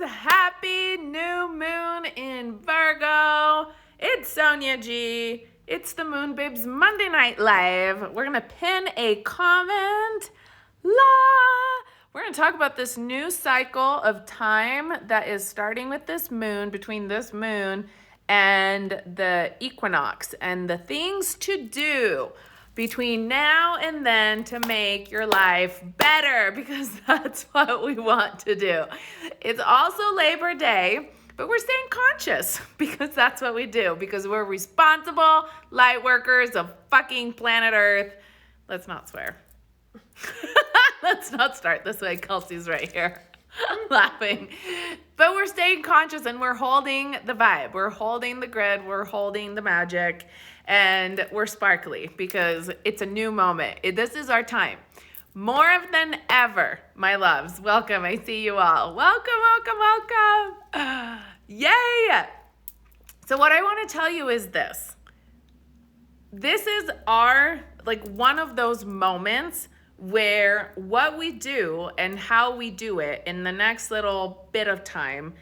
Happy new moon in Virgo. It's Sonia G. It's the Moon Babes Monday Night Live. We're going to pin a comment. We're going to talk about this new cycle of time that is starting with this moon, between this moon and the equinox, and the things to do between now and then to make your life better, because that's what we want to do. It's also Labor Day, but we're staying conscious because that's what we do, because we're responsible light workers of fucking planet Earth. Let's not swear. Let's not start this way. Kelsey's right here laughing. But we're staying conscious and we're holding the vibe. We're holding the grid. We're holding the magic. And we're sparkly because it's a new moment. This is our time. More than ever, my loves. Welcome. I see you all. Welcome, welcome, welcome. Yay! So what I want to tell you is this. This is one of those moments where what we do and how we do it in the next little bit of time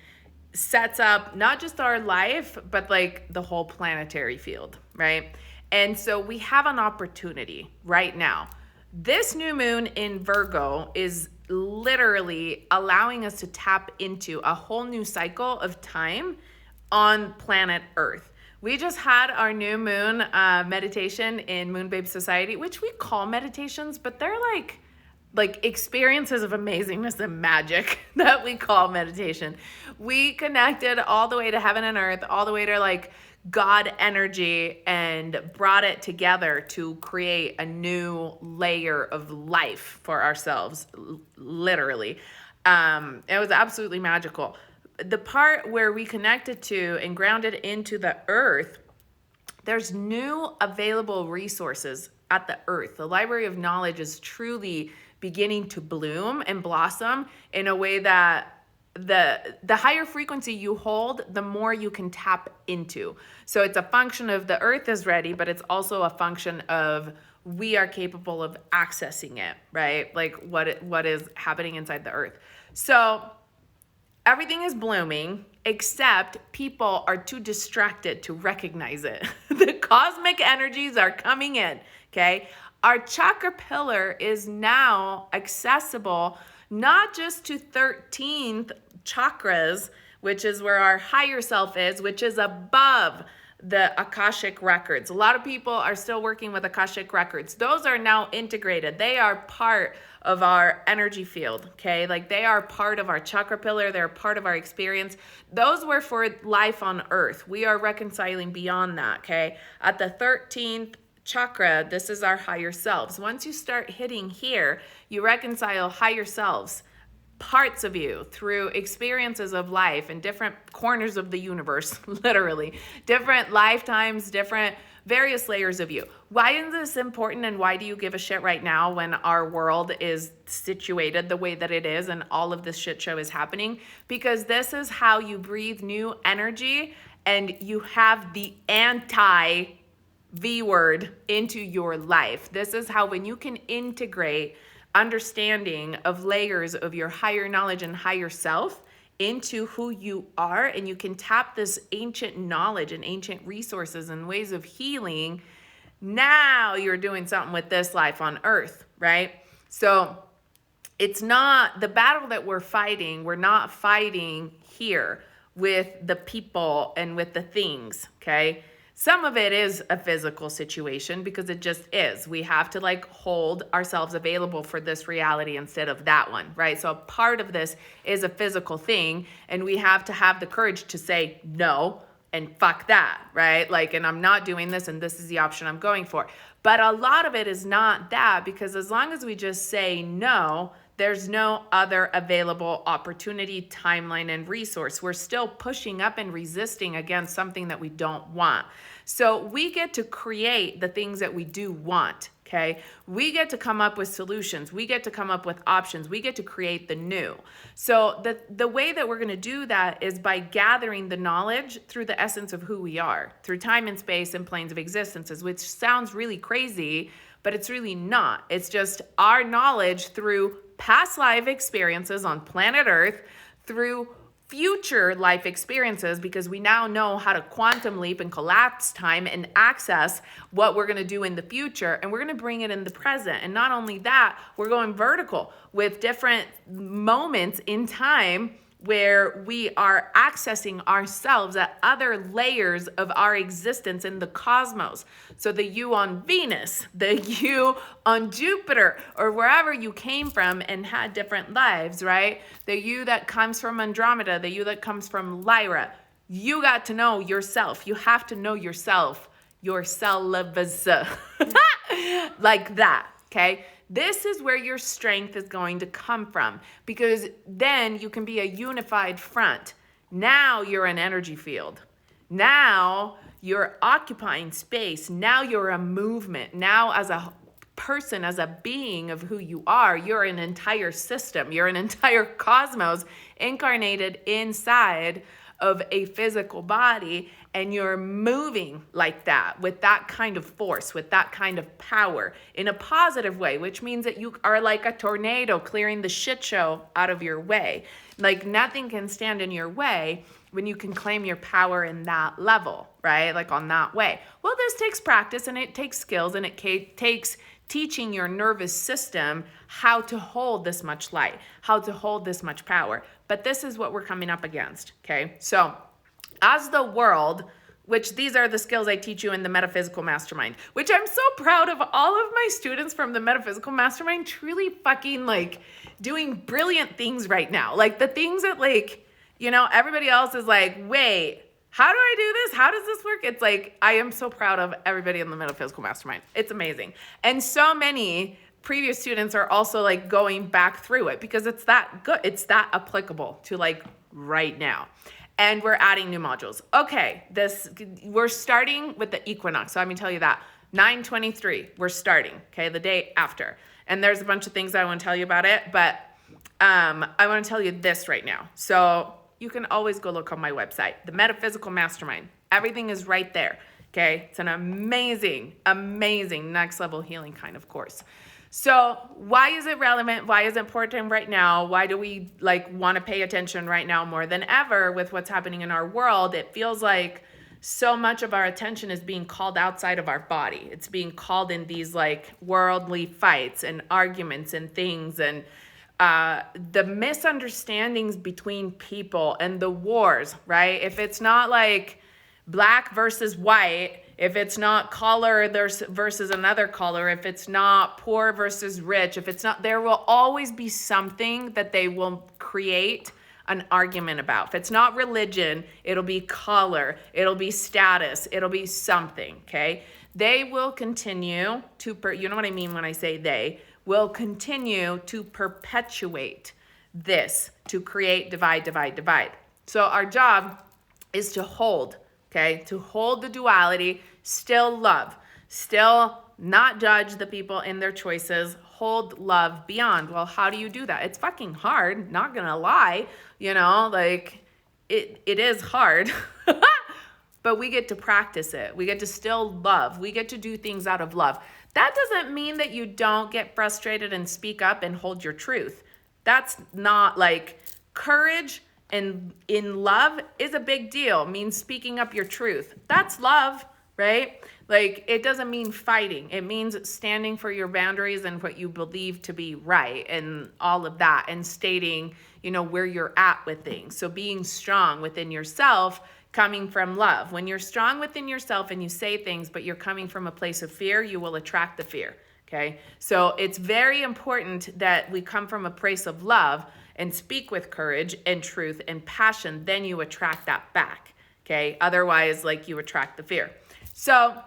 sets up not just our life, but the whole planetary field, right? And so we have an opportunity right now. This new moon in Virgo is literally allowing us to tap into a whole new cycle of time on planet Earth. We just had our new moon meditation in Moon Babe Society, which we call meditations, but they're like experiences of amazingness and magic that we call meditation. We connected all the way to heaven and earth, all the way to God energy, and brought it together to create a new layer of life for ourselves, literally. It was absolutely magical. The part where we connected to and grounded into the earth, there's new available resources at the earth. The Library of Knowledge is truly beginning to bloom and blossom in a way that the higher frequency you hold, the more you can tap into. So it's a function of the earth is ready, but it's also a function of we are capable of accessing it, right? What is happening inside the earth. So everything is blooming, except people are too distracted to recognize it. The cosmic energies are coming in, okay? Our chakra pillar is now accessible not just to 13th chakras, which is where our higher self is, which is above the Akashic records. A lot of people are still working with Akashic records. Those are now integrated. They are part of our energy field, okay? They are part of our chakra pillar. They're part of our experience. Those were for life on Earth. We are reconciling beyond that, okay? At the 13th chakra, this is our higher selves. Once you start hitting here, you reconcile higher selves, parts of you, through experiences of life in different corners of the universe, literally, different lifetimes, different various layers of you. Why is this important, and why do you give a shit right now when our world is situated the way that it is and all of this shit show is happening? Because this is how you breathe new energy, and you have the V word into your life. This is how, when you can integrate understanding of layers of your higher knowledge and higher self into who you are, and you can tap this ancient knowledge and ancient resources and ways of healing, now you're doing something with this life on Earth, right? So it's not the battle that we're not fighting here with the people and with the things, okay? Some of it is a physical situation because it just is. We have to hold ourselves available for this reality instead of that one, right? So a part of this is a physical thing, and we have to have the courage to say no and fuck that, right? And I'm not doing this, and this is the option I'm going for. But a lot of it is not that, because as long as we just say no, there's no other available opportunity, timeline, and resource. We're still pushing up and resisting against something that we don't want. So we get to create the things that we do want, okay? We get to come up with solutions. We get to come up with options. We get to create the new. So the way that we're going to do that is by gathering the knowledge through the essence of who we are, through time and space and planes of existences, which sounds really crazy, but it's really not. It's just our knowledge through past life experiences on planet Earth, through future life experiences, because we now know how to quantum leap and collapse time and access what we're going to do in the future, and we're going to bring it in the present. And not only that, we're going vertical with different moments in time where we are accessing ourselves at other layers of our existence in the cosmos. So the you on Venus, the you on Jupiter, or wherever you came from and had different lives, right? The you that comes from Andromeda, the you that comes from Lyra. You got to know yourself. You have to know yourself, yourselves, like that, okay? This is where your strength is going to come from, because then you can be a unified front. Now you're an energy field. Now you're occupying space. Now you're a movement. Now as a person, as a being of who you are, you're an entire system. You're an entire cosmos incarnated inside of a physical body, and you're moving like that, with that kind of force, with that kind of power, in a positive way, which means that you are like a tornado clearing the shit show out of your way. Like nothing can stand in your way when you can claim your power in that level, right? Like on that way. Well, this takes practice, and it takes skills, and it takes teaching your nervous system how to hold this much light, how to hold this much power. But this is what we're coming up against, okay? So as the world, which these are the skills I teach you in the Metaphysical Mastermind, which I'm so proud of all of my students from the Metaphysical Mastermind truly fucking like doing brilliant things right now. Like the things that like, you know, everybody else is like, wait, how do I do this? How does this work? It's like, I am so proud of everybody in the Metaphysical Mastermind. It's amazing. And so many previous students are also like going back through it because it's that good. It's that applicable to like right now. And we're adding new modules. Okay, we're starting with the Equinox. So let me tell you that. 9/23, we're starting, okay, the day after. And there's a bunch of things I want to tell you about it, but I want to tell you this right now. So you can always go look on my website, the Metaphysical Mastermind. Everything is right there, okay? It's an amazing, amazing next level healing kind of course. So why is it relevant? Why is it important right now? Why do we like want to pay attention right now more than ever with what's happening in our world? It feels like so much of our attention is being called outside of our body. It's being called in these like worldly fights and arguments and things, and the misunderstandings between people and the wars, right? If it's not like black versus white, if it's not color versus another color, if it's not poor versus rich, if it's not, there will always be something that they will create an argument about. If it's not religion, it'll be color, it'll be status, it'll be something, okay? They will continue to, you know what I mean when I say they, will continue to perpetuate this, to create divide, divide, divide. So our job is to hold, okay? To hold the duality, still love, still not judge the people in their choices, hold love beyond. Well, how do you do that? It's fucking hard, not gonna lie, you know, like it is hard, but we get to practice it. We get to still love. We get to do things out of love. That doesn't mean that you don't get frustrated and speak up and hold your truth. That's not like courage. And in love is a big deal, means speaking up your truth. That's love, right? Like it doesn't mean fighting. It means standing for your boundaries and what you believe to be right and all of that, and stating, you know, where you're at with things. So being strong within yourself, coming from love. When you're strong within yourself and you say things, but you're coming from a place of fear, you will attract the fear, okay? So it's very important that we come from a place of love and speak with courage and truth and passion, then you attract that back, okay? Otherwise, like you attract the fear. So,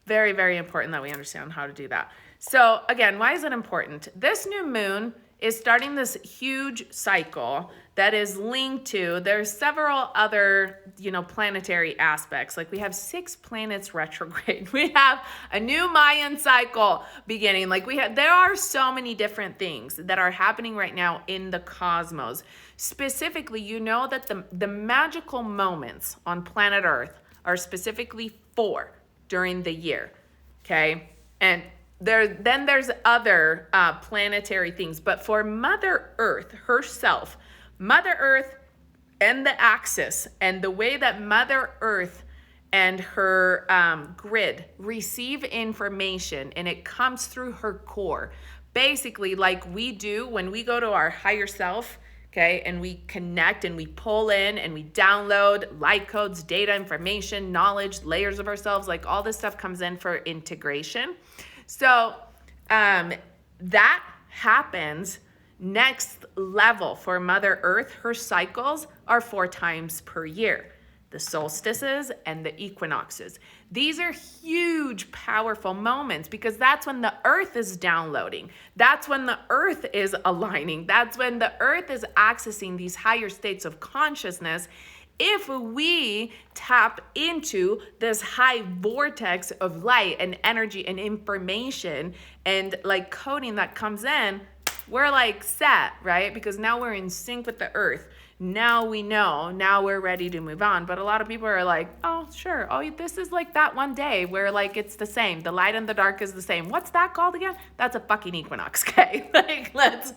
very, very important that we understand how to do that. So again, why is it important? This new moon is starting this huge cycle that is linked to, there's several other, you know, planetary aspects. Like we have 6 planets retrograde. We have a new Mayan cycle beginning. Like there are so many different things that are happening right now in the cosmos. Specifically, you know that the magical moments on planet Earth are specifically 4 during the year, okay? And there's other planetary things, but for Mother Earth herself, Mother Earth and the axis and the way that Mother Earth and her grid receive information, and it comes through her core, basically like we do when we go to our higher self, okay, and we connect and we pull in and we download light codes, data, information, knowledge, layers of ourselves, like all this stuff comes in for integration. So that happens next level for Mother Earth. Her cycles are 4 times per year, the solstices and the equinoxes. These are huge, powerful moments because that's when the earth is downloading. That's when the earth is aligning. That's when the earth is accessing these higher states of consciousness. If we tap into this high vortex of light and energy and information and like coding that comes in, we're like set, right? Because now we're in sync with the earth. Now we know, now we're ready to move on. But a lot of people are like, oh, sure. Oh, this is like that one day where like it's the same. The light and the dark is the same. What's that called again? That's a fucking equinox, okay? Like, let's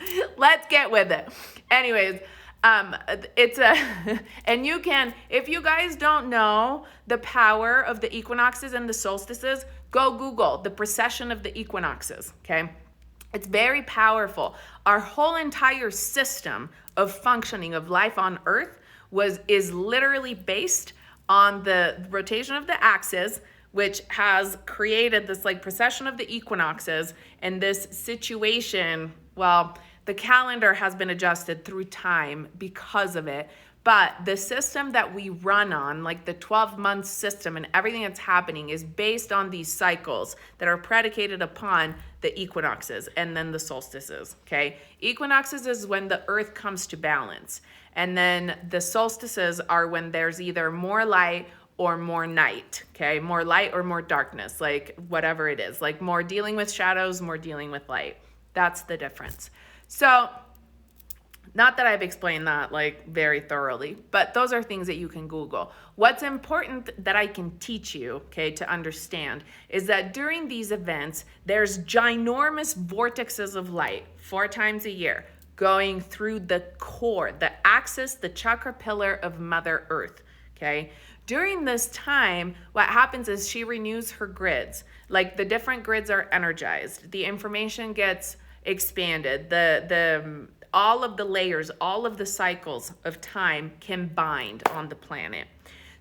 get with it. Anyways, it's a, and you can, if you guys don't know the power of the equinoxes and the solstices, go Google the precession of the equinoxes, okay? It's very powerful. Our whole entire system of functioning of life on Earth is literally based on the rotation of the axis, which has created this like precession of the equinoxes and this situation. Well, the calendar has been adjusted through time because of it. But the system that we run on, like the 12-month system and everything that's happening, is based on these cycles that are predicated upon the equinoxes and then the solstices, okay? Equinoxes is when the earth comes to balance. And then the solstices are when there's either more light or more night, okay? More light or more darkness, like whatever it is. Like more dealing with shadows, more dealing with light. That's the difference. So, not that I've explained that like very thoroughly, but those are things that you can Google. What's important that I can teach you, okay, to understand is that during these events, there's ginormous vortexes of light 4 times a year going through the core, the axis, the chakra pillar of Mother Earth, okay? During this time, what happens is she renews her grids. Like the different grids are energized. The information gets expanded. All of the layers, all of the cycles of time combined on the planet.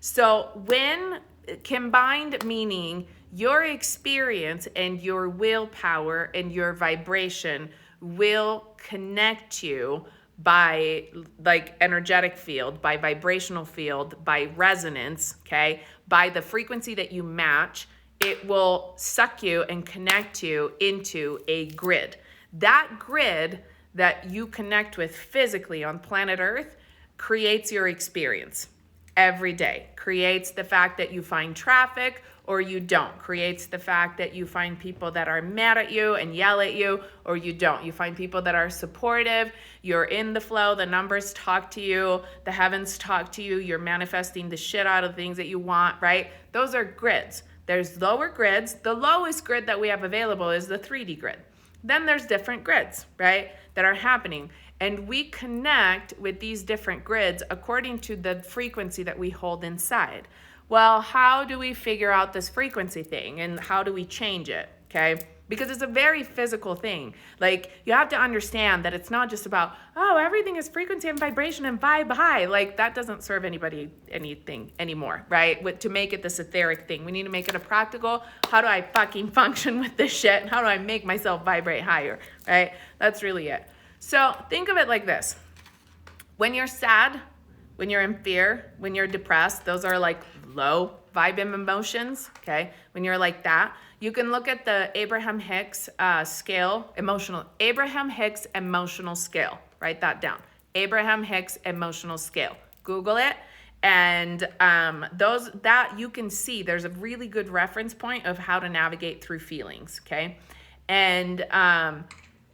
So when combined, meaning your experience and your willpower and your vibration will connect you by like energetic field, by vibrational field, by resonance, okay? By the frequency that you match, it will suck you and connect you into a grid. That grid that you connect with physically on planet Earth creates your experience every day. Creates the fact that you find traffic or you don't. Creates the fact that you find people that are mad at you and yell at you or you don't. You find people that are supportive. You're in the flow. The numbers talk to you. The heavens talk to you. You're manifesting the shit out of things that you want, right? Those are grids. There's lower grids. The lowest grid that we have available is the 3D grid. Then there's different grids, right, that are happening. And we connect with these different grids according to the frequency that we hold inside. Well, how do we figure out this frequency thing and how do we change it, okay? Because it's a very physical thing. Like, you have to understand that it's not just about, oh, everything is frequency and vibration and vibe high. Like, that doesn't serve anybody anything anymore, right? To make it this etheric thing. We need to make it a practical, how do I fucking function with this shit? And how do I make myself vibrate higher, right? That's really it. So think of it like this. When you're sad, when you're in fear, when you're depressed, those are like low vibe emotions, okay? When you're like that, you can look at the Abraham Hicks Abraham Hicks emotional scale. Write that down. Abraham Hicks emotional scale. Google it. And that you can see, there's a really good reference point of how to navigate through feelings, okay? And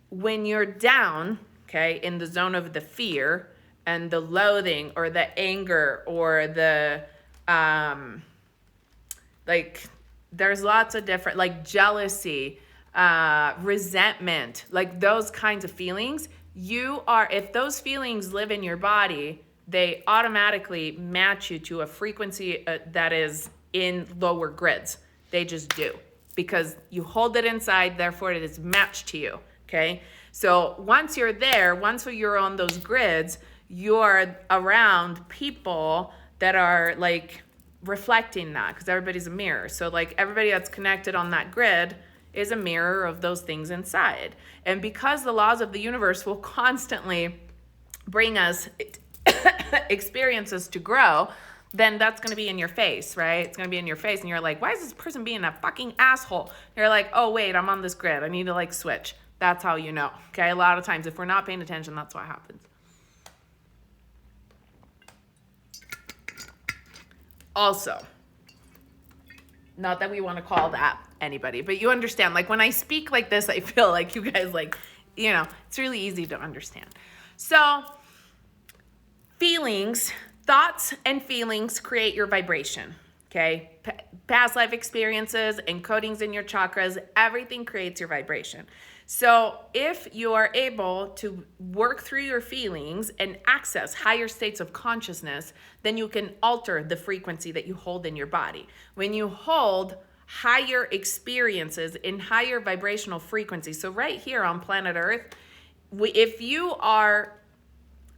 when you're down, okay, in the zone of the fear and the loathing or the anger or the like, there's lots of different, like jealousy, resentment, like those kinds of feelings, if those feelings live in your body, they automatically match you to a frequency that is in lower grids. They just do, because you hold it inside, therefore it is matched to you, okay? So once you're there, once you're on those grids, you're around people that are like reflecting that, because everybody's a mirror. So like everybody that's connected on that grid is a mirror of those things inside. And because the laws of the universe will constantly bring us experiences to grow, then that's going to be in your face, right? It's going to be in your face, and you're like, why is this person being a fucking asshole? You're like, oh wait, I'm on this grid, I need to like switch. That's how you know, okay? A lot of times if we're not paying attention, that's what happens. Also, not that we want to call that anybody, but you understand, like when I speak like this, I feel like you guys like, it's really easy to understand. So thoughts and feelings create your vibration, okay? Past life experiences, encodings in your chakras, everything creates your vibration. So if you are able to work through your feelings and access higher states of consciousness, then you can alter the frequency that you hold in your body. When you hold higher experiences in higher vibrational frequencies, so right here on planet Earth, if you are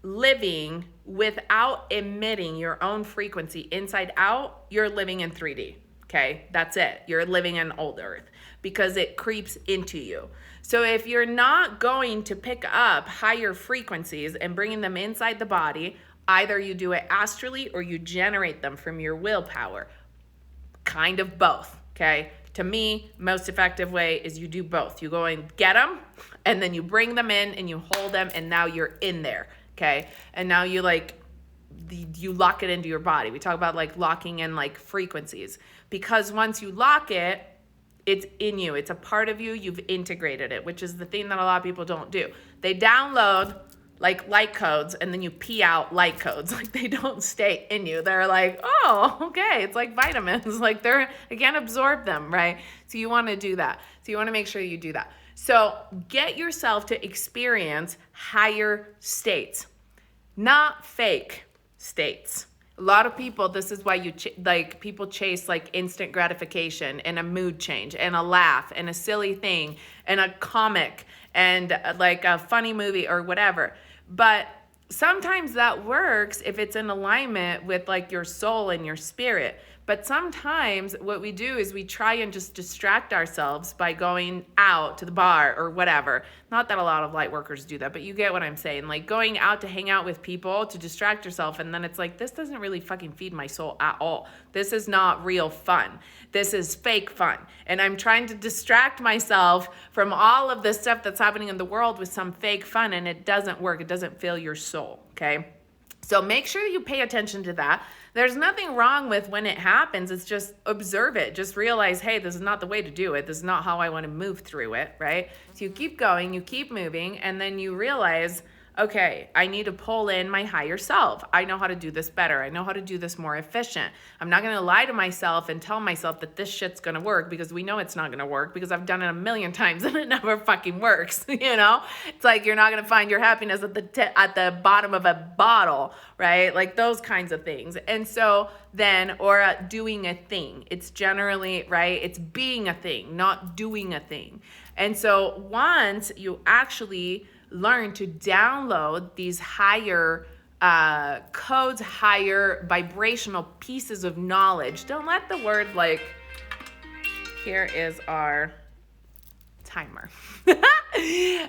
living without emitting your own frequency inside out, you're living in 3D, okay? That's it. You're living in old Earth because it creeps into you. So if you're not going to pick up higher frequencies and bringing them inside the body, either you do it astrally or you generate them from your willpower. Kind of both, okay? To me, most effective way is you do both. You go and get them, and then you bring them in and you hold them, and now you're in there, okay? And now you you lock it into your body. We talk about like locking in like frequencies, because once you lock it, it's in you. It's a part of you. You've integrated it, which is the thing that a lot of people don't do. They download like light codes and then you pee out light codes. Like they don't stay in you. They're like, oh, okay. It's like vitamins. Like I can't absorb them, right? So you want to do that. So you want to make sure you do that. So get yourself to experience higher states, not fake states. A lot of people, this is why people chase like instant gratification and a mood change and a laugh and a silly thing and a comic and like a funny movie or whatever. But sometimes that works if it's in alignment with like your soul and your spirit. But sometimes what we do is we try and just distract ourselves by going out to the bar or whatever. Not that a lot of light workers do that, but you get what I'm saying. Like going out to hang out with people to distract yourself, and then it's like, this doesn't really fucking feed my soul at all. This is not real fun. This is fake fun. And I'm trying to distract myself from all of this stuff that's happening in the world with some fake fun, and it doesn't work. It doesn't fill your soul, okay? So make sure you pay attention to that. There's nothing wrong with when it happens. It's just observe it. Just realize, hey, this is not the way to do it. This is not how I want to move through it, right? So you keep going, you keep moving, and then you realize, okay, I need to pull in my higher self. I know how to do this better. I know how to do this more efficient. I'm not going to lie to myself and tell myself that this shit's going to work, because we know it's not going to work because I've done it a million times and it never fucking works. It's like you're not going to find your happiness at the bottom of a bottle, right? Like those kinds of things. And so then, or doing a thing. It's generally, right? It's being a thing, not doing a thing. And so once you actually learn to download these higher codes, higher vibrational pieces of knowledge. Don't let the word like, here is our timer.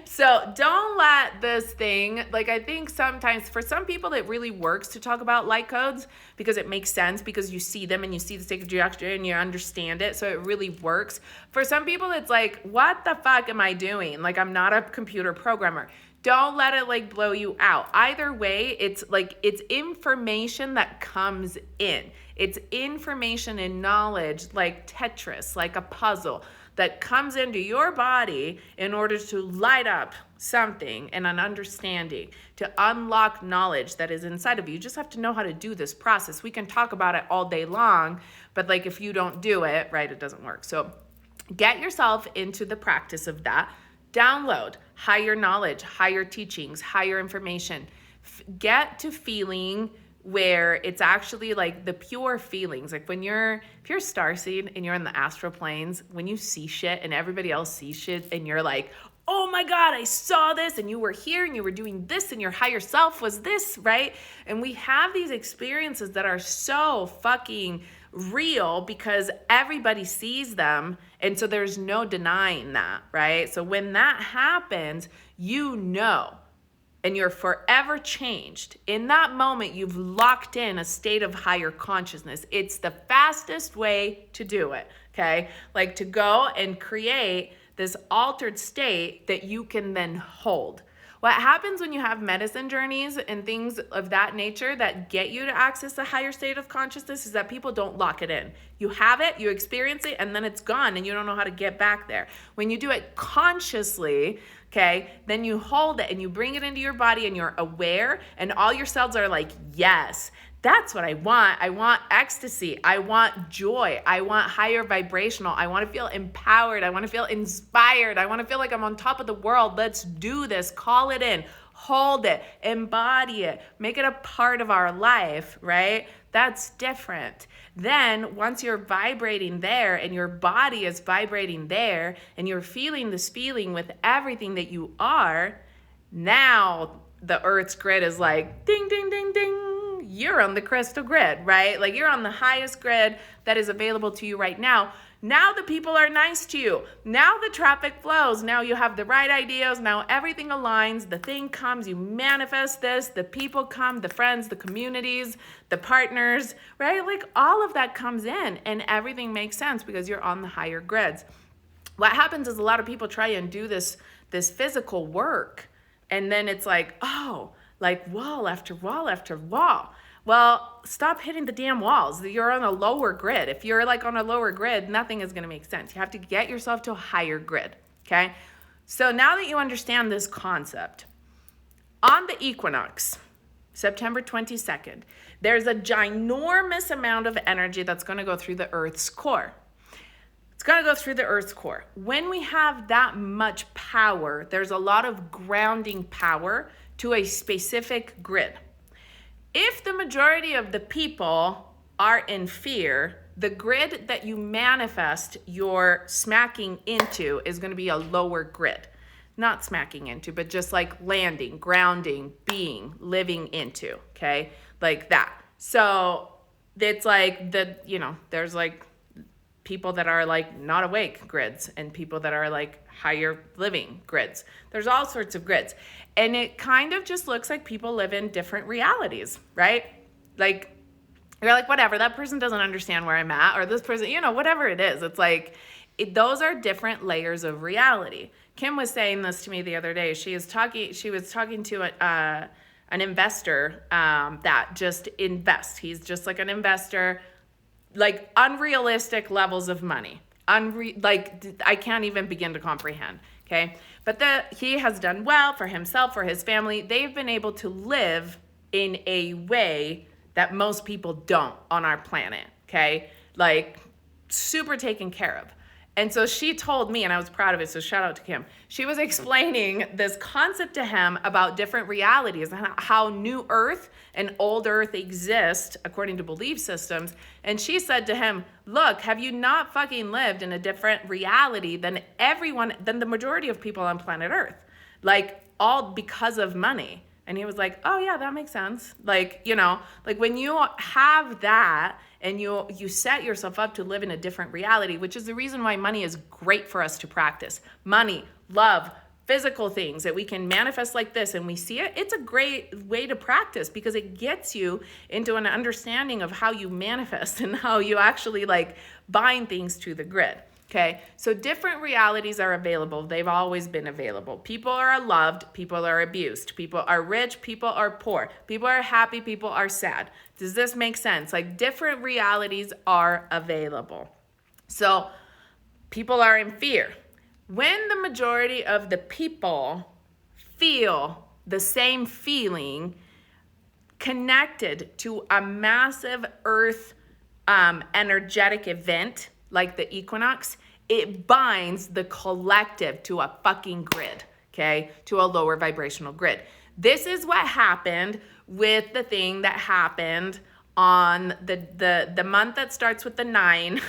So don't let this thing, like I think sometimes for some people it really works to talk about light codes because it makes sense, because you see them and you see the sacred geometry and you understand it. So it really works. For some people it's like, what the fuck am I doing? Like I'm not a computer programmer. Don't let it like blow you out. Either way, it's like, it's information that comes in. It's information and knowledge like Tetris, like a puzzle that comes into your body in order to light up something and an understanding, to unlock knowledge that is inside of you. You just have to know how to do this process. We can talk about it all day long, but like if you don't do it, right, it doesn't work. So Get yourself into the practice of that. Download higher knowledge, higher teachings, higher information. Get to feeling where it's actually like the pure feelings. Like if you're starseed and you're in the astral planes, when you see shit and everybody else sees shit and you're like, oh my God, I saw this and you were here and you were doing this and your higher self was this, right? And we have these experiences that are so fucking real because everybody sees them. And so there's no denying that, right? So when that happens, you know, and you're forever changed. In that moment, you've locked in a state of higher consciousness. It's the fastest way to do it, okay? Like to go and create this altered state that you can then hold. What happens when you have medicine journeys and things of that nature that get you to access a higher state of consciousness is that people don't lock it in. You have it, you experience it, and then it's gone and you don't know how to get back there. When you do it consciously, okay, then you hold it and you bring it into your body and you're aware and all your cells are like, yes, that's what I want. I want ecstasy. I want joy. I want higher vibrational. I want to feel empowered. I want to feel inspired. I want to feel like I'm on top of the world. Let's do this. Call it in. Hold it. Embody it. Make it a part of our life, right? That's different. Then once you're vibrating there and your body is vibrating there and you're feeling this feeling with everything that you are, now the Earth's grid is like ding, ding, ding, ding. You're on the crystal grid, right? Like you're on the highest grid that is available to you right now. Now the people are nice to you. Now the traffic flows. Now you have the right ideas. Now everything aligns. The thing comes. You manifest this. The people come, the friends, the communities, the partners, right? Like all of that comes in and everything makes sense because you're on the higher grids. What happens is a lot of people try and do this physical work. And then it's like, oh, like wall after wall after wall. Well, stop hitting the damn walls. You're on a lower grid. If you're like on a lower grid, nothing is going to make sense. You have to get yourself to a higher grid, okay? So now that you understand this concept, on the equinox, September 22nd, there's a ginormous amount of energy that's going to go through the Earth's core. It's going to go through the Earth's core. When we have that much power, there's a lot of grounding power to a specific grid. If the majority of the people are in fear, the grid that you manifest your smacking into is going to be a lower grid. Not smacking into, but just like landing, grounding, being, living into, okay? Like that. So it's like there's like people that are like not awake grids and people that are like higher living grids. There's all sorts of grids. And it kind of just looks like people live in different realities, right? Like, you're like, whatever, that person doesn't understand where I'm at, or this person, whatever it is. It's like, those are different layers of reality. Kim was saying this to me the other day. She was talking to an investor that just invests. He's just like an investor, like unrealistic levels of money. I can't even begin to comprehend, okay? But he has done well for himself, for his family. They've been able to live in a way that most people don't on our planet, okay? Like super taken care of. And so she told me, and I was proud of it, so shout out to Kim. She was explaining this concept to him about different realities and how new Earth and old Earth exist according to belief systems. And she said to him, look, have you not fucking lived in a different reality than the majority of people on planet Earth? Like all because of money. And he was like, oh yeah, that makes sense. Like, like when you have that and you set yourself up to live in a different reality, which is the reason why money is great for us to practice. Money, love, physical things that we can manifest like this and we see it. It's a great way to practice because it gets you into an understanding of how you manifest and how you actually like bind things to the grid. Okay, so different realities are available. They've always been available. People are loved, people are abused, people are rich, people are poor, people are happy, people are sad. Does this make sense? Like different realities are available. So people are in fear. When the majority of the people feel the same feeling connected to a massive earth energetic event, like the equinox, it binds the collective to a fucking grid, okay? To a lower vibrational grid. This is what happened with the thing that happened on the month that starts with the 9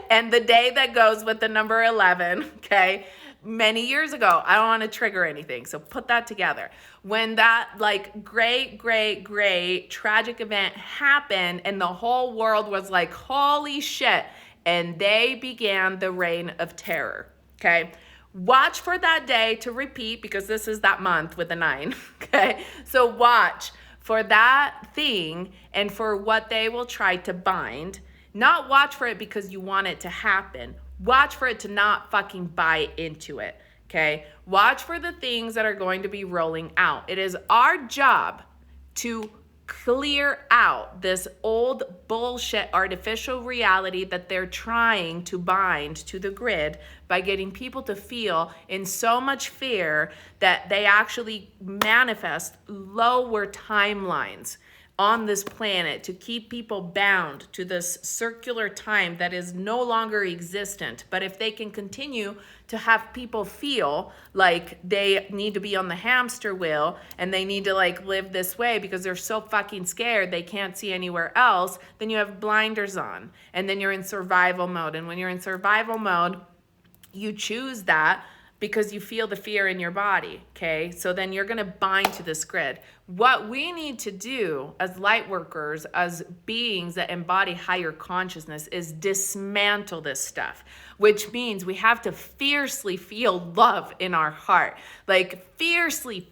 and the day that goes with the number 11, okay? Many years ago. I don't want to trigger anything, so put that together. When that like great tragic event happened and the whole world was like, holy shit, and they began the reign of terror, okay? Watch for that day to repeat, because this is that month with the 9, okay? So watch for that thing and for what they will try to bind. Not watch for it because you want it to happen. Watch for it to not fucking buy into it, okay? Watch for the things that are going to be rolling out. It is our job to clear out this old bullshit artificial reality that they're trying to bind to the grid by getting people to feel in so much fear that they actually manifest lower timelines on this planet to keep people bound to this circular time that is no longer existent. But if they can continue to have people feel like they need to be on the hamster wheel and they need to like live this way because they're so fucking scared they can't see anywhere else, then you have blinders on and then you're in survival mode. And when you're in survival mode, you choose that because you feel the fear in your body, okay? So then you're gonna bind to this grid. What we need to do as light workers, as beings that embody higher consciousness, is dismantle this stuff, which means we have to fiercely feel love in our heart. Like fiercely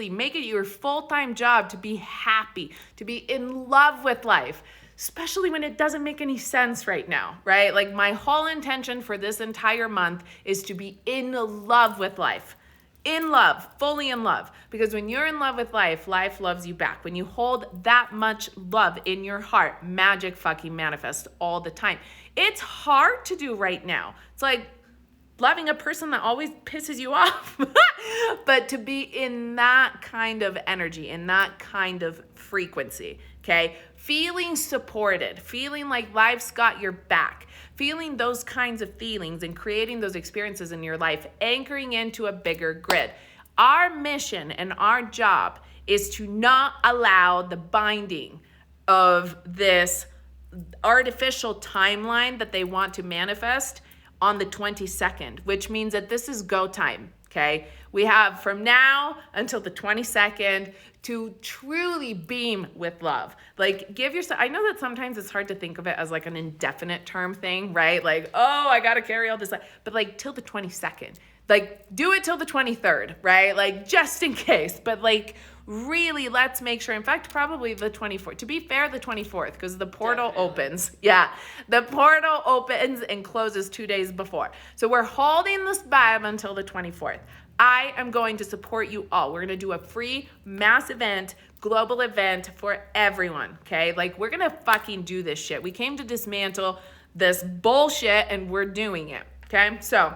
make it your full-time job to be happy, to be in love with life, especially when it doesn't make any sense right now, right? Like my whole intention for this entire month is to be in love with life. In love, fully in love. Because when you're in love with life, life loves you back. When you hold that much love in your heart, magic fucking manifests all the time. It's hard to do right now. It's like loving a person that always pisses you off. But to be in that kind of energy, in that kind of frequency, okay? Feeling supported, feeling like life's got your back, feeling those kinds of feelings and creating those experiences in your life, anchoring into a bigger grid. Our mission and our job is to not allow the binding of this artificial timeline that they want to manifest on the 22nd, which means that this is go time, okay? We have from now until the 22nd to truly beam with love. Like give yourself, I know that sometimes it's hard to think of it as like an indefinite term thing, right? Like, oh, I got to carry all this, but like till the 22nd, like do it till the 23rd, right? Like just in case, but like really let's make sure, in fact, probably the 24th, to be fair, the 24th, because the portal opens. Yeah, the portal opens and closes 2 days before. So we're holding this vibe until the 24th. I am going to support you all. We're going to do a free mass event, global event for everyone, okay? Like we're going to fucking do this shit. We came to dismantle this bullshit and we're doing it, okay? So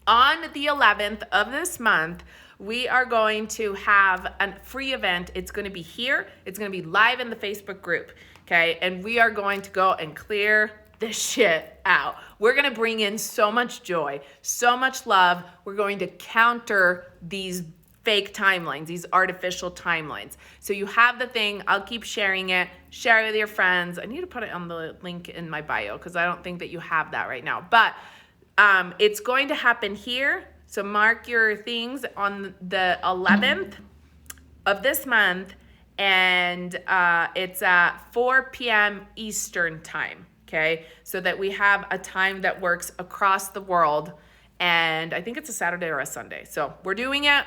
on the 11th of this month, we are going to have a free event. It's going to be here. It's going to be live in the Facebook group, okay? And we are going to go and clear this shit out. We're going to bring in so much joy, so much love. We're going to counter these fake timelines, these artificial timelines. So you have the thing. I'll keep sharing it. Share it with your friends. I need to put it on the link in my bio because I don't think that you have that right now. But it's going to happen here. So mark your things on the 11th of this month. And it's at 4 p.m. Eastern time. Okay, so that we have a time that works across the world. And I think it's a Saturday or a Sunday. So we're doing it.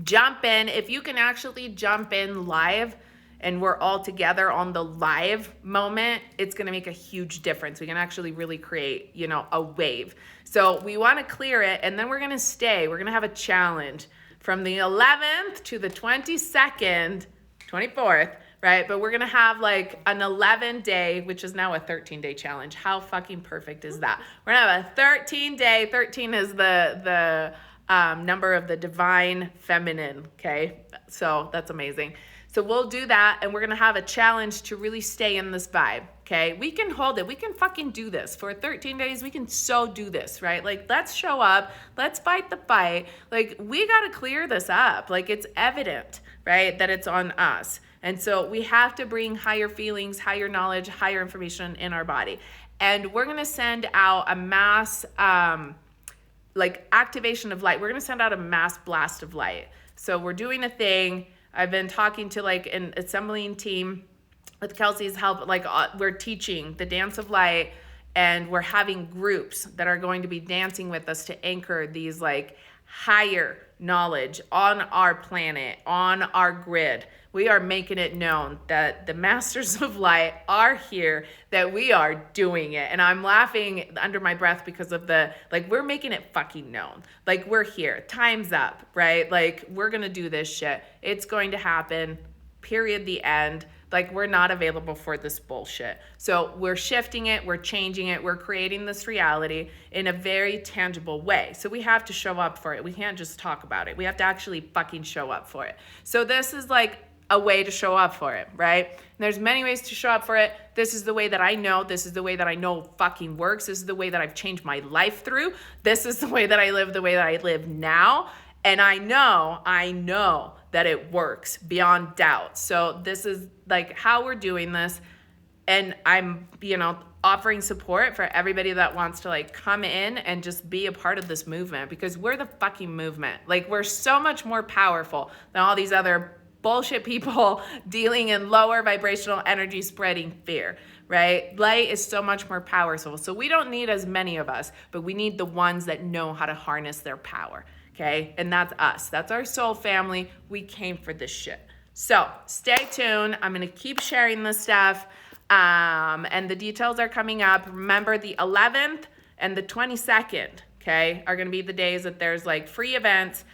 Jump in. If you can actually jump in live and we're all together on the live moment, it's going to make a huge difference. We can actually really create, you know, a wave. So we want to clear it, and then we're going to stay. We're going to have a challenge from the 11th to the 22nd, 24th. Right? But we're going to have like an 11-day, which is now a 13-day challenge. How fucking perfect is that? We're going to have a 13-day, 13 is the number of the divine feminine, okay? So that's amazing. So we'll do that, and we're going to have a challenge to really stay in this vibe, okay? We can hold it. We can fucking do this. For 13 days, we can so do this, right? Like, let's show up. Let's fight the fight. Like, we got to clear this up. Like, it's evident, right, that it's on us. And so we have to bring higher feelings, higher knowledge, higher information in our body. And we're going to send out a mass, like, activation of light. We're going to send out a mass blast of light. So we're doing a thing. I've been talking to like an assembling team with Kelsey's help. Like we're teaching the dance of light, and we're having groups that are going to be dancing with us to anchor these like higher knowledge on our planet, on our grid. We are making it known that the masters of light are here, that we are doing it. And I'm laughing under my breath because of the, like, we're making it fucking known. Like, we're here. Time's up, right? Like, we're going to do this shit. It's going to happen. Period. The end. Like, we're not available for this bullshit. So we're shifting it. We're changing it. We're creating this reality in a very tangible way. So we have to show up for it. We can't just talk about it. We have to actually fucking show up for it. So this is like a way to show up for it, right? And there's many ways to show up for it. This is the way that I know. This is the way that I know fucking works. This is the way that I've changed my life through. This is the way that I live, the way that I live now. And I know that it works beyond doubt. So this is like how we're doing this. And I'm, offering support for everybody that wants to like come in and just be a part of this movement, because we're the fucking movement. Like, we're so much more powerful than all these other bullshit people dealing in lower vibrational energy, spreading fear, right? Light is so much more powerful. So we don't need as many of us, but we need the ones that know how to harness their power, okay? And that's us. That's our soul family. We came for this shit. So stay tuned. I'm going to keep sharing this stuff. And the details are coming up. Remember, the 11th and the 22nd, okay, are going to be the days that there's like free events.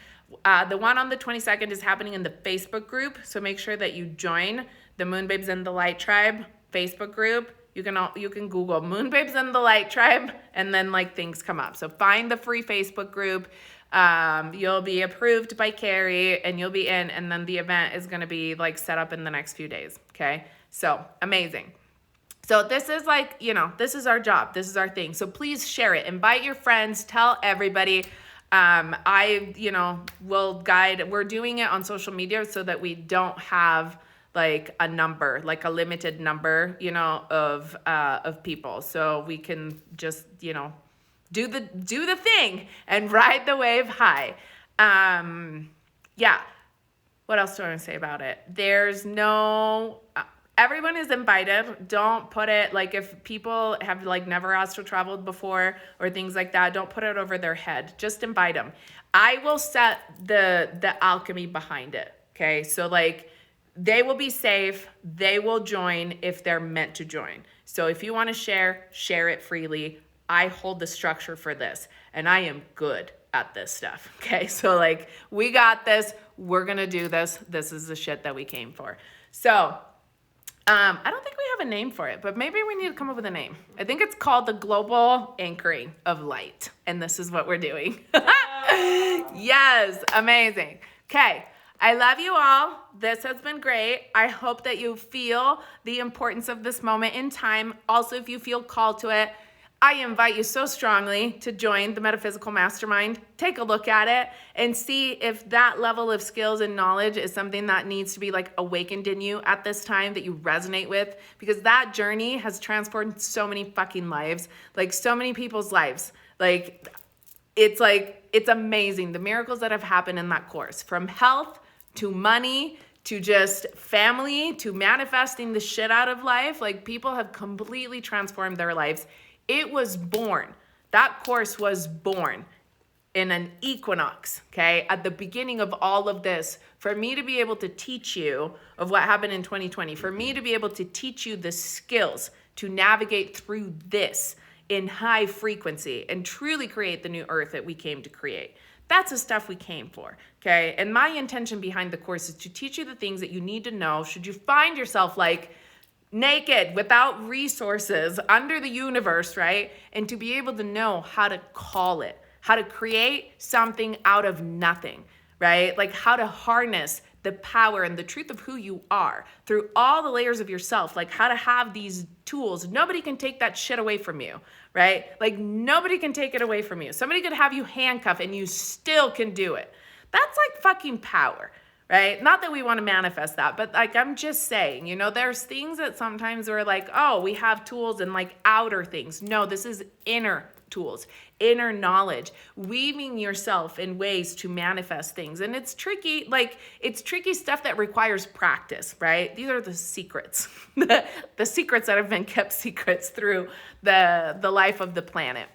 The one on the 22nd is happening in the Facebook group, so make sure that you join the Moonbabes and the Light Tribe Facebook group. You can Google Moonbabes and the Light Tribe, and then like things come up. So find the free Facebook group. You'll be approved by Carrie, and you'll be in, and then the event is going to be like set up in the next few days. Okay, so amazing. So this is like, this is our job. This is our thing. So please share it. Invite your friends. Tell everybody. Will guide. We're doing it on social media so that we don't have like a number, like a limited number, of people. So we can just, do the thing and ride the wave high. Yeah. What else do I want to say about it? There's no, everyone is invited. Don't put it, like, if people have like never astral traveled before or things like that, don't put it over their head. Just invite them. I will set the alchemy behind it. Okay. So like, they will be safe. They will join if they're meant to join. So if you want to share it freely. I hold the structure for this, and I am good at this stuff. Okay. So like, we got this. We're going to do this. This is the shit that we came for. So, I don't think we have a name for it, but maybe we need to come up with a name. I think it's called the Global Anchoring of Light. And this is what we're doing. Yes. Amazing. Okay. I love you all. This has been great. I hope that you feel the importance of this moment in time. Also, if you feel called to it, I invite you so strongly to join the Metaphysical Mastermind. Take a look at it and see if that level of skills and knowledge is something that needs to be like awakened in you at this time, that you resonate with, because that journey has transformed so many fucking lives, like so many people's lives. Like, it's amazing the miracles that have happened in that course, from health to money to just family to manifesting the shit out of life. Like, people have completely transformed their lives. It was born. That course was born in an equinox, okay? At the beginning of all of this, for me to be able to teach you of what happened in 2020, for me to be able to teach you the skills to navigate through this in high frequency and truly create the new earth that we came to create. That's the stuff we came for, okay? And my intention behind the course is to teach you the things that you need to know should you find yourself like naked, without resources, under the universe, right? And to be able to know how to call it, how to create something out of nothing, right? Like how to harness the power and the truth of who you are through all the layers of yourself, like how to have these tools. Nobody can take that shit away from you, right? Like nobody can take it away from you. Somebody could have you handcuffed and you still can do it. That's like fucking power, right? Not that we want to manifest that, but like I'm just saying, you know, there's things that sometimes we're like, oh, we have tools and like outer things. No, this is inner tools, inner knowledge, weaving yourself in ways to manifest things. And it's tricky, like it's tricky stuff that requires practice, right? These are the secrets, the secrets that have been kept secrets through the life of the planet.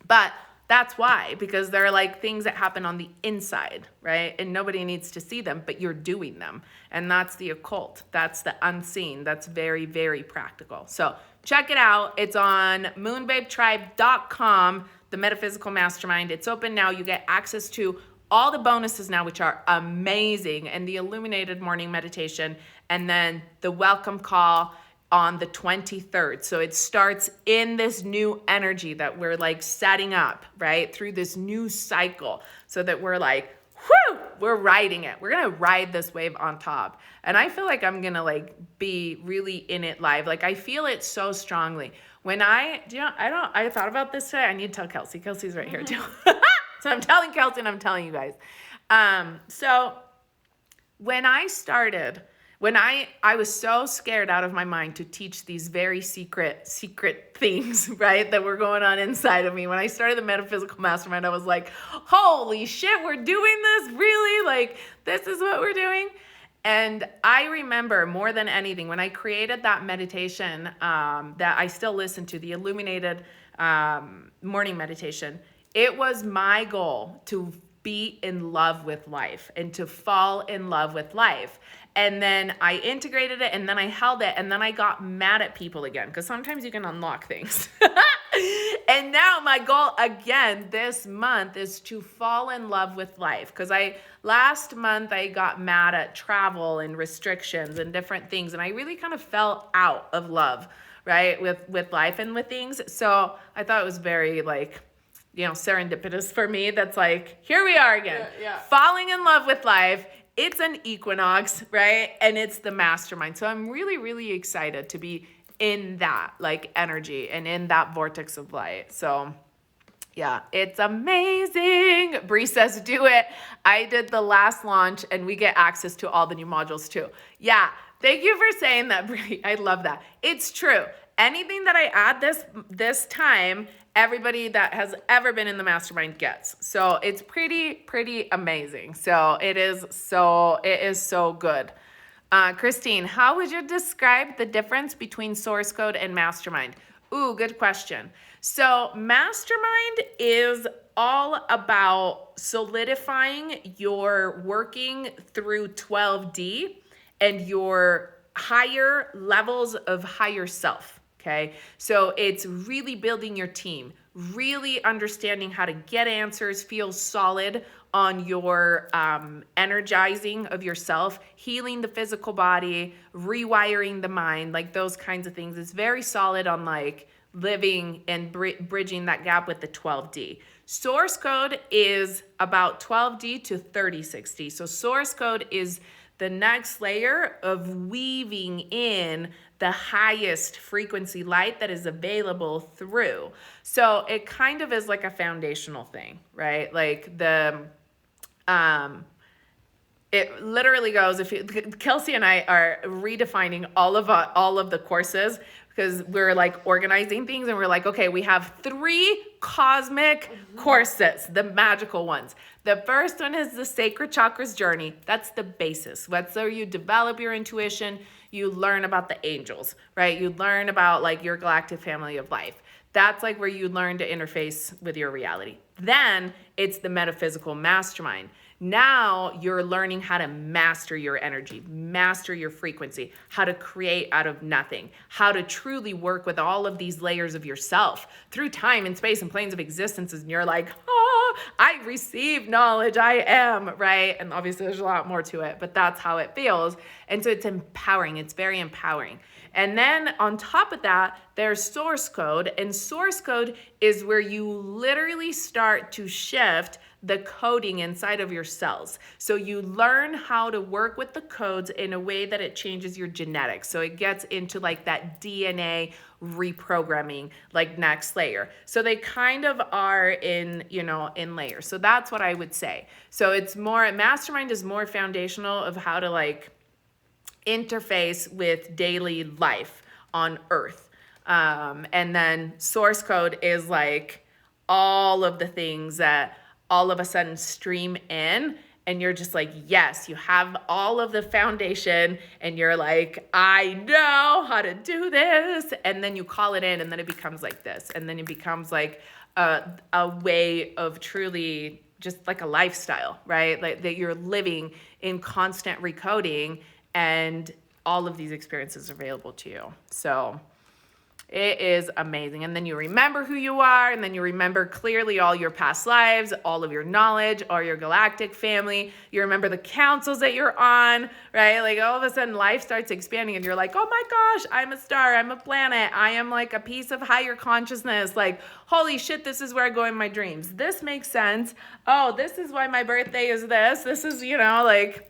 But that's why, because they're like things that happen on the inside, right? And nobody needs to see them, but you're doing them. And that's the occult. That's the unseen. That's very, very practical. So check it out. It's on moonbabetribe.com, the Metaphysical Mastermind. It's open now. You get access to all the bonuses now, which are amazing, and the illuminated morning meditation, and then the welcome call on the 23rd. So it starts in this new energy that we're like setting up, right? Through this new cycle so that we're like, whoo, we're riding it. We're going to ride this wave on top. And I feel like I'm going to like be really in it live. Like I feel it so strongly. When I thought about this today. I need to tell Kelsey. Kelsey's right here too. So I'm telling Kelsey and I'm telling you guys. So when I started, when I was so scared out of my mind to teach these very secret things, right, that were going on inside of me. When I started the Metaphysical Mastermind, I was like, holy shit, we're doing this? Really? Like, this is what we're doing? And I remember more than anything, when I created that meditation that I still listen to, the illuminated morning meditation, it was my goal to be in love with life and to fall in love with life. And then I integrated it and then I held it and then I got mad at people again because sometimes you can unlock things. And now my goal again this month is to fall in love with life because last month I got mad at travel and restrictions and different things and I really kind of fell out of love, right, with life and with things. So I thought it was very like, you know, serendipitous for me. That's like, here we are again, falling in love with life. It's an equinox, right? And it's the mastermind. So I'm really, really excited to be in that like energy and in that vortex of light. So yeah, it's amazing. Bree says, do it. I did the last launch and we get access to all the new modules too. Yeah. Thank you for saying that, Bree. I love that. It's true. Anything that I add this time, everybody that has ever been in the mastermind gets. So it's pretty amazing. So it is so good. Christine, how would you describe the difference between source code and mastermind? Ooh, good question. So mastermind is all about solidifying your working through 12D and your higher levels of higher self. Okay, so it's really building your team, really understanding how to get answers, feel solid on your energizing of yourself, healing the physical body, rewiring the mind, like those kinds of things. It's very solid on like living and bridging that gap with the 12D. Source code is about 12D to 3060. So source code is the next layer of weaving in the highest frequency light that is available through. So it kind of is like a foundational thing, right? Like it literally goes, Kelsey and I are redefining all of the courses because we're like organizing things and we're like, okay, we have 3 cosmic courses, the magical ones. The first one is the Sacred Chakras Journey. That's the basis. That's where you develop your intuition. You learn about the angels, right? You learn about like your galactic family of life. That's like where you learn to interface with your reality. Then it's the Metaphysical Mastermind. Now you're learning how to master your energy, master your frequency, how to create out of nothing, how to truly work with all of these layers of yourself through time and space and planes of existences. And you're like, I receive knowledge, I am, right? And obviously there's a lot more to it, but that's how it feels. And so it's empowering. It's very empowering. And then on top of that, there's source code. And source code is where you literally start to shift the coding inside of your cells. So you learn how to work with the codes in a way that it changes your genetics. So it gets into like that DNA reprogramming, like next layer. So they kind of are in, in layers. So that's what I would say. So it's more, Mastermind is more foundational of how to like interface with daily life on Earth. And then source code is like all of the things that all of a sudden stream in, and you're just like, yes, you have all of the foundation, and you're like, I know how to do this. And then you call it in, and then it becomes like this. And then it becomes like a way of truly just like a lifestyle, right? Like that you're living in constant recoding, and all of these experiences are available to you. So it is amazing. And then you remember who you are, and then you remember clearly all your past lives, all of your knowledge, all your galactic family. You remember the councils that you're on, right? Like all of a sudden life starts expanding, and you're like, oh my gosh, I'm a star, I'm a planet, I am like a piece of higher consciousness. Like, holy shit, this is where I go in my dreams. This makes sense. Oh, this is why my birthday is this. This is, like,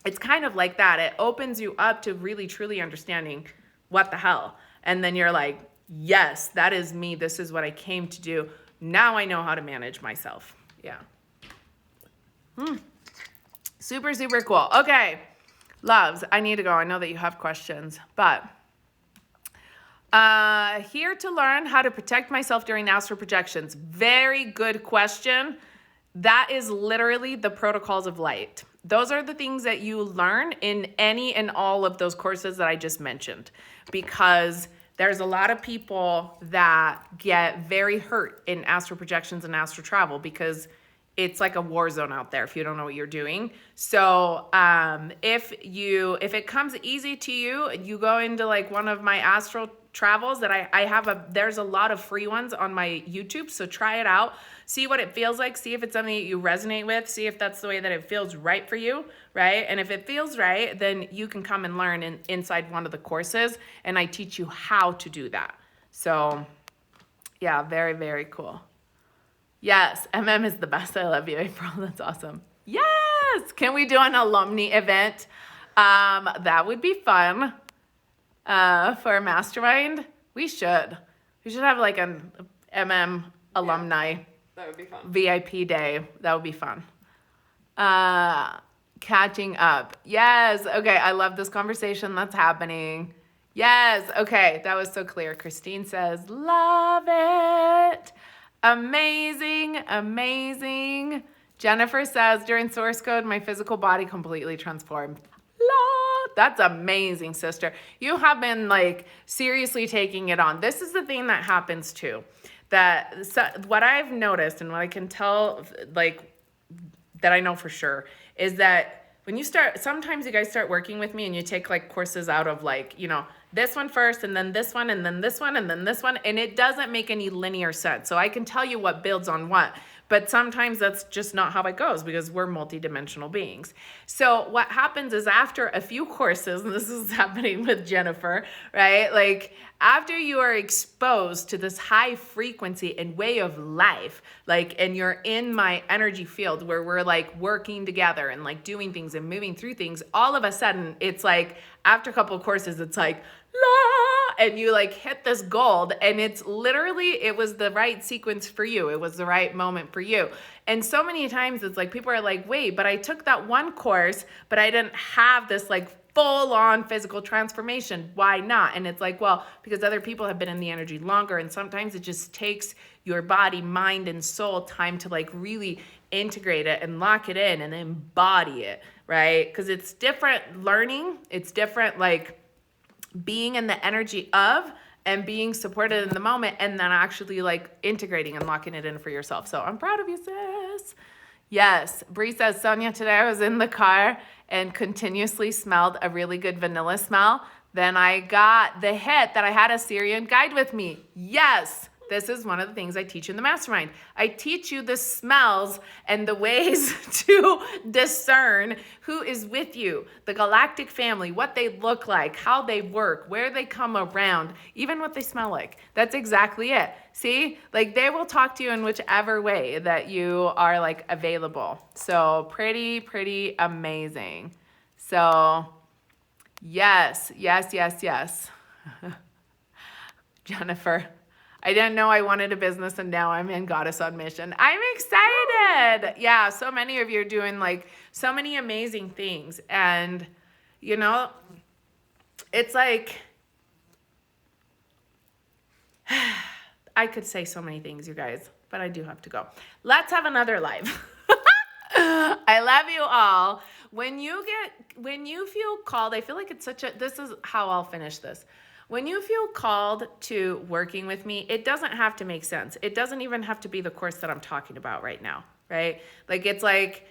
it's kind of like that. It opens you up to really, truly understanding what the hell. And then you're like, yes, that is me. This is what I came to do. Now I know how to manage myself. Yeah. Super, super cool. Okay. Loves, I need to go. I know that you have questions, but here to learn how to protect myself during astral projections. Very good question. That is literally the protocols of light. Those are the things that you learn in any and all of those courses that I just mentioned, because there's a lot of people that get very hurt in astral projections and astral travel because it's like a war zone out there if you don't know what you're doing. So if it comes easy to you, you go into like one of my astral travels that I have there's a lot of free ones on my YouTube. So try it out, see what it feels like, see if it's something that you resonate with, see if that's the way that it feels right for you, right? And if it feels right, then you can come and learn inside one of the courses, and I teach you how to do that. So yeah, very, very cool. Yes, MM is the best. I love you, April. That's awesome. Yes, can we do an alumni event? That would be fun. For a mastermind, we should have like an alumni that would be fun. VIP day. That would be fun. Catching up. Yes. Okay. I love this conversation that's happening. Yes. Okay. That was so clear. Christine says, love it. Amazing. Amazing. Jennifer says, during source code, my physical body completely transformed. That's amazing, sister. You have been like seriously taking it on. This is the thing that happens too. What I've noticed and what I can tell, like that I know for sure, is that when you start, sometimes you guys start working with me and you take like courses out of like, this one first and then this one and then this one and then this one, and it doesn't make any linear sense. So I can tell you what builds on what. But sometimes that's just not how it goes because we're multidimensional beings. So what happens is after a few courses, and this is happening with Jennifer, right? Like after you are exposed to this high frequency and way of life, like, and you're in my energy field where we're like working together and like doing things and moving through things, all of a sudden it's like after a couple of courses, it's like, la, and you like hit this gold, and it's literally, it was the right sequence for you. It was the right moment for you. And so many times it's like, people are like, wait, but I took that one course, but I didn't have this like full on physical transformation. Why not? And it's like, well, because other people have been in the energy longer. And sometimes it just takes your body, mind, and soul time to like really integrate it and lock it in and embody it, right? Because it's different learning. It's different like being in the energy of and being supported in the moment, and then actually like integrating and locking it in for yourself. So I'm proud of you, sis. Yes. Bree says, Sonia, today I was in the car and continuously smelled a really good vanilla smell. Then I got the hit that I had a Syrian guide with me. Yes. This is one of the things I teach in the mastermind. I teach you the smells and the ways to discern who is with you, the galactic family, what they look like, how they work, where they come around, even what they smell like. That's exactly it. See, like they will talk to you in whichever way that you are like available. So pretty amazing. So yes. Jennifer, I didn't know I wanted a business and now I'm in Goddess on Mission. I'm excited. Yeah, so many of you are doing like so many amazing things. And, you know, it's like, I could say so many things, you guys, but I do have to go. Let's have another live. I love you all. When you feel called, I feel like it's this is how I'll finish this. When you feel called to working with me, it doesn't have to make sense. It doesn't even have to be the course that I'm talking about right now, right? Like it's like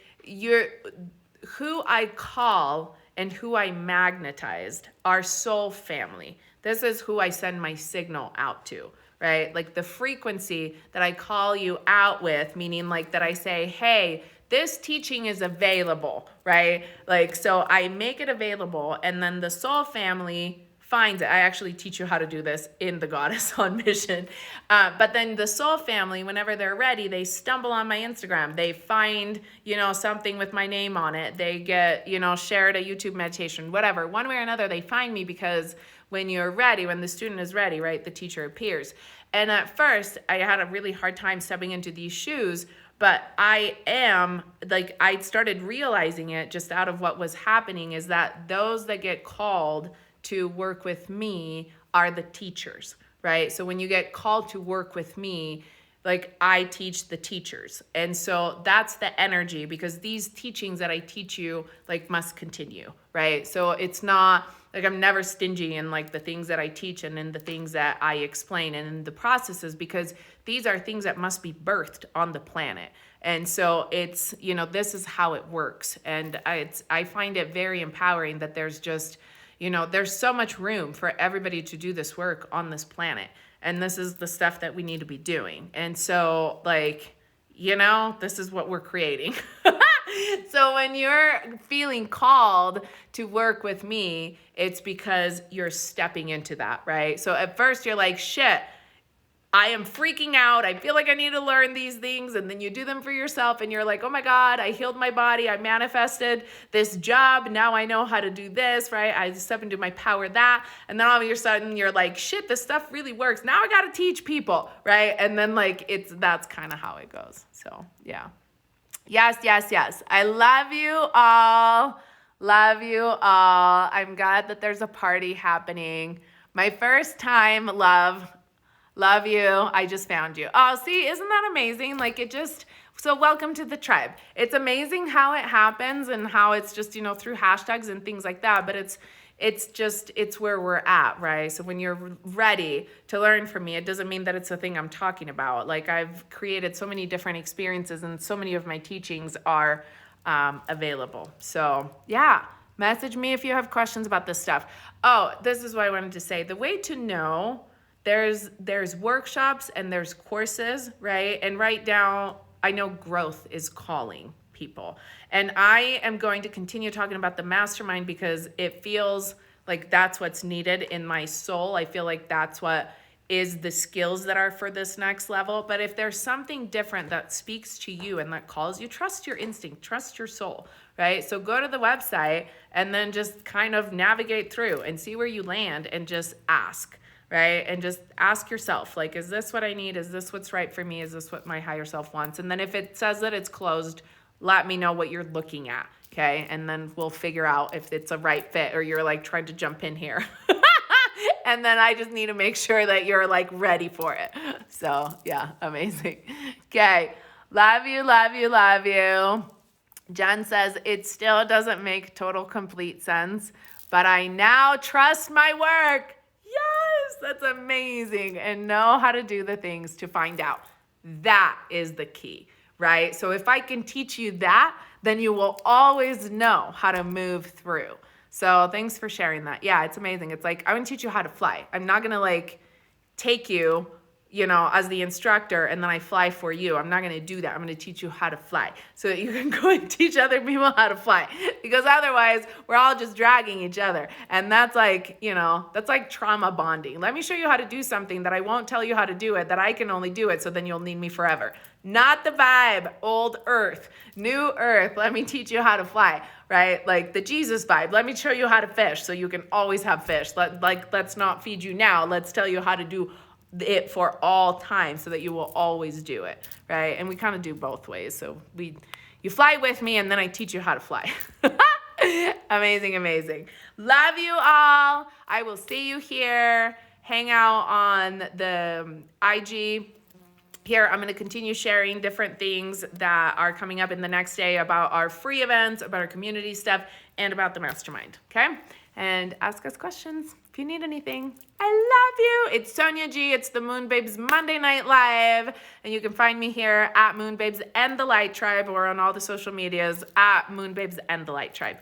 who I call and who I magnetized are soul family. This is who I send my signal out to, right? Like the frequency that I call you out with, meaning like that I say, hey, this teaching is available, right? Like, so I make it available and then the soul family finds it. I actually teach you how to do this in the Goddess on Mission. But then the soul family, whenever they're ready, they stumble on my Instagram. They find, you know, something with my name on it. They get, you know, shared a YouTube meditation, whatever. One way or another, they find me because when you're ready, when the student is ready, right, the teacher appears. And at first, I had a really hard time stepping into these shoes, but I started realizing it just out of what was happening is that those that get called to work with me are the teachers, right? So when you get called to work with me, like I teach the teachers. And so that's the energy because these teachings that I teach you like must continue, right? So it's not like I'm never stingy in like the things that I teach and in the things that I explain and in the processes because these are things that must be birthed on the planet. And so it's, you know, this is how it works. And I find it very empowering that there's just, you know, there's so much room for everybody to do this work on this planet. And this is the stuff that we need to be doing. And so like, you know, this is what we're creating. So when you're feeling called to work with me, it's because you're stepping into that, right? So at first you're like, shit, I am freaking out. I feel like I need to learn these things. And then you do them for yourself and you're like, oh my God, I healed my body. I manifested this job. Now I know how to do this, right? I step into my power that. And then all of a sudden you're like, shit, this stuff really works. Now I got to teach people, right? And then like, that's kind of how it goes. So yeah. Yes. I love you all. Love you all. I'm glad that there's a party happening. My first time, love you. I just found you. Oh, see, isn't that amazing? Like so welcome to the tribe. It's amazing how it happens and how it's just, you know, through hashtags and things like that, but it's where we're at, right? So when you're ready to learn from me, it doesn't mean that it's the thing I'm talking about. Like I've created so many different experiences and so many of my teachings are available. So yeah, message me if you have questions about this stuff. Oh, this is what I wanted to say. The way to know, there's workshops and there's courses, right? And right now, I know growth is calling people. And I am going to continue talking about the mastermind because it feels like that's what's needed in my soul. I feel like that's what is the skills that are for this next level. But if there's something different that speaks to you and that calls you, trust your instinct, trust your soul, right? So go to the website and then just kind of navigate through and see where you land and just ask. Right? And just ask yourself, like, is this what I need? Is this what's right for me? Is this what my higher self wants? And then if it says that it's closed, let me know what you're looking at. Okay. And then we'll figure out if it's a right fit or you're like trying to jump in here. And then I just need to make sure that you're like ready for it. So yeah, amazing. Okay. Love you. Jen says, it still doesn't make total complete sense, but I now trust my work. Yes, that's amazing. And know how to do the things to find out. That is the key, right? So if I can teach you that, then you will always know how to move through. So thanks for sharing that. Yeah, it's amazing. It's like, I want to teach you how to fly. I'm not going to like take you as the instructor, and then I fly for you. I'm not going to do that. I'm going to teach you how to fly so that you can go and teach other people how to fly, because otherwise we're all just dragging each other. And that's like, that's like trauma bonding. Let me show you how to do something that I won't tell you how to do it, that I can only do it, so then you'll need me forever. Not the vibe. Old earth, new earth. Let me teach you how to fly, right? Like the Jesus vibe. Let me show you how to fish so you can always have fish. Let's not feed you now. Let's tell you how to do it for all time so that you will always do it, right? And we kind of do both ways. So you fly with me, and then I teach you how to fly. Amazing, amazing. Love you all. I will see you here. Hang out on the IG. Here, I'm going to continue sharing different things that are coming up in the next day about our free events, about our community stuff, and about the mastermind, okay? And ask us questions if you need anything. I love you. It's Sonia G. It's the Moon Babes Monday Night Live. And you can find me here at Moon Babes and the Light Tribe, or on all the social medias at Moon Babes and the Light Tribe.